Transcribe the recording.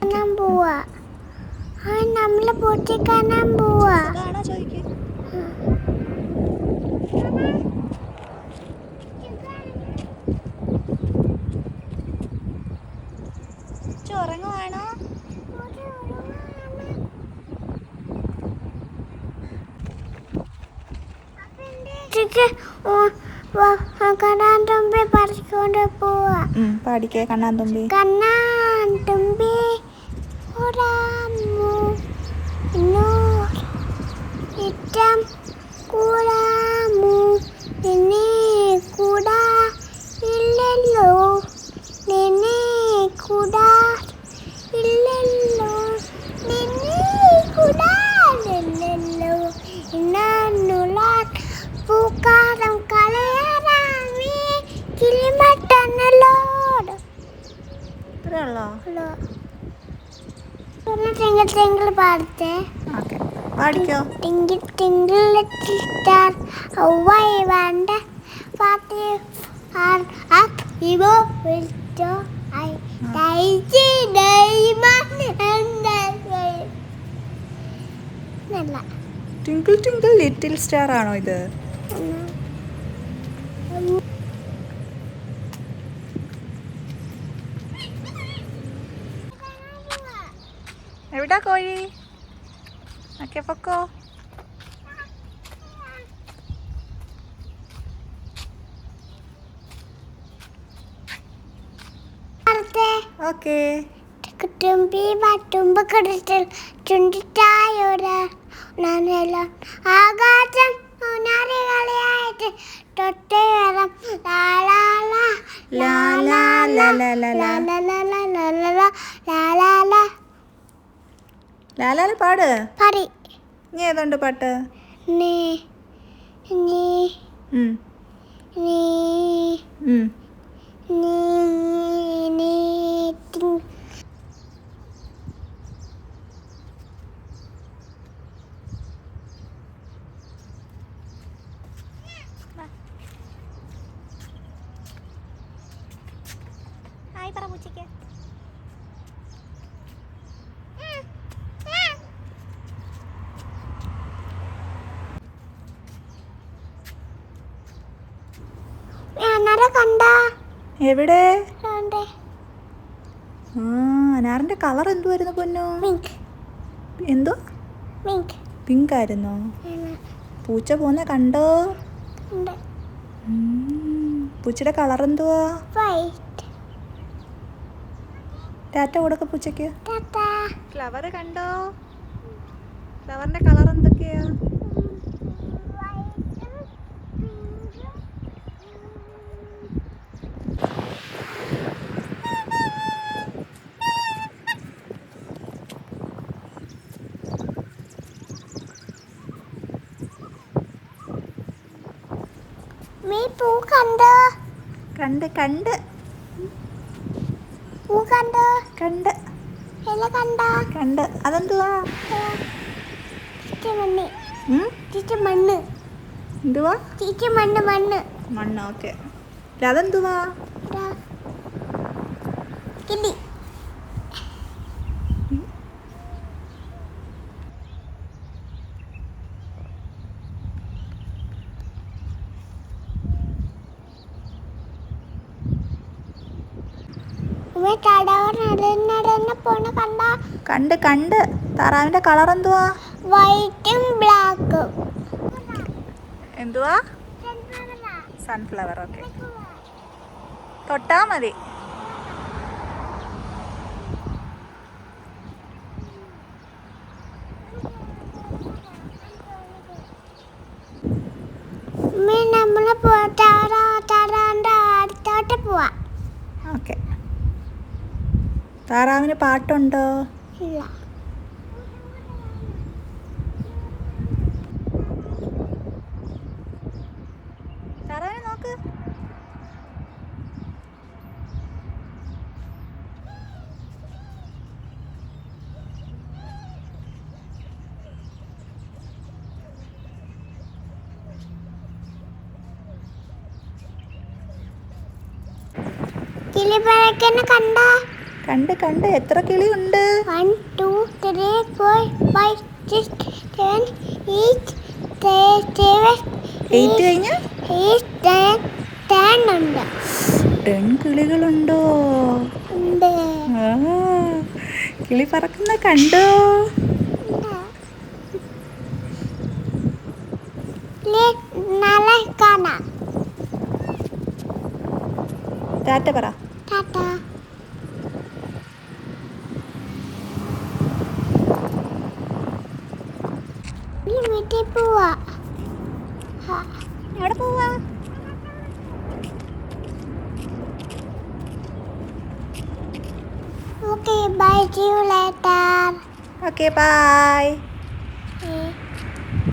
കാണാൻ പോവാ. നമ്മള് പൂച്ച കാണാൻ പോവാ. കാണാ ചോദിക്ക്. ഉറങ്ങുവാണോ? കണ്ണാൻ തുമ്പി പറിക്കൊണ്ട് പോവാ. പാടിക്കേ കണ്ണാൻ തുമ്പി. കണ്ണാൻ തുമ്പി കൂടാമോ ഇറ്റം കൂടാമോ നിന്നെ കൂടാ ഇല്ലല്ലോ നിന്നെ കൂടാ ഇല്ലല്ലോ നിന്നെ കൂടാതില്ലല്ലോ ഇന്നുള്ള പൂക്കാലം കളയാറാമേ കിളിമട്ടനല്ലോട്. ഇത്രയുള്ളോ? ടിങ്കിൾ ടിങ്കിൾ പാടത്തെ. ഓക്കെ, പാടിക്കോ. Twinkle twinkle little star how I wonder what you are up your വിൽറ്റോ ഐ ഡൈസി ഡൈമണ്ട് ആൻഡ് നല്ല ട്വിങ്കിൾ ട്വിങ്കിൾ ലിറ്റിൽ സ്റ്റാർ ആണോ ഇത്? എവിടാ കോഴി? ഓക്കെ, പൊക്കോ. ഓക്കെ. തുമ്പി വട്ടുമ്പ് കടത്തിൽ ചുണ്ടിട്ടായോരാ ആകാശം കളിയായിട്ട് തൊട്ടേ വരം ലാലാല പാട്. പാടി. നീ ഏതുണ്ട് പാട്ട്? നീ നീ നീ നീ നീ ഹായ് പറ പൂച്ചയ്ക്ക്. എവിടെ? അനാറിന്റെ കളർ എന്തുവായിരുന്നു പൊന്നു? എന്തോ പിങ്ക് ആയിരുന്നോ? പൂച്ച പോന്നെ കണ്ടോ? പൂച്ചയുടെ കളർ എന്തുവാ? ടാറ്റ കൊടുക്ക പൂച്ചയ്ക്ക്. ഫ്ലവർ കണ്ടോ? ഫ്ലവറിന്റെ കളർ എന്തൊക്കെയാ? കണ്ട് കണ്ട് കണ്ട് കണ്ട്. അതെന്തുവാ? എന്തുവാ? മണ്ണ്. ഓക്കെ. അതെന്തുവാ? കിളി. കണ്ട് കണ്ട്. താറാവിന്റെ കളർ എന്തുവാ? വൈറ്റും ബ്ലാക്കും. എന്തുവാ? സൺഫ്ലവർ. ഓക്കെ, തൊട്ടാ മതി. ഓക്കെ. താറാവിന് പാട്ടുണ്ടോ? ഇല്ല. താറാവിനെ നോക്ക്. കിളിപ്പഴക്കനെ കണ്ട് എത്ര കിളിയുണ്ട്? 1, 2, 3, 4, 5, 6, 7, 8, 8 കഴിഞ്ഞ് 10 ഉണ്ട്. 10 കിളികളുണ്ടോ? ഉണ്ട്. ആ, കിളി പറക്കുന്ന കണ്ടോ? നാളെ കാണാം. ടാറ്റ പറ. ടാറ്റ. വീട്ടിൽ പോവാ. എവിടെ പോവാ? Okay, bye. See you later. Okay bye.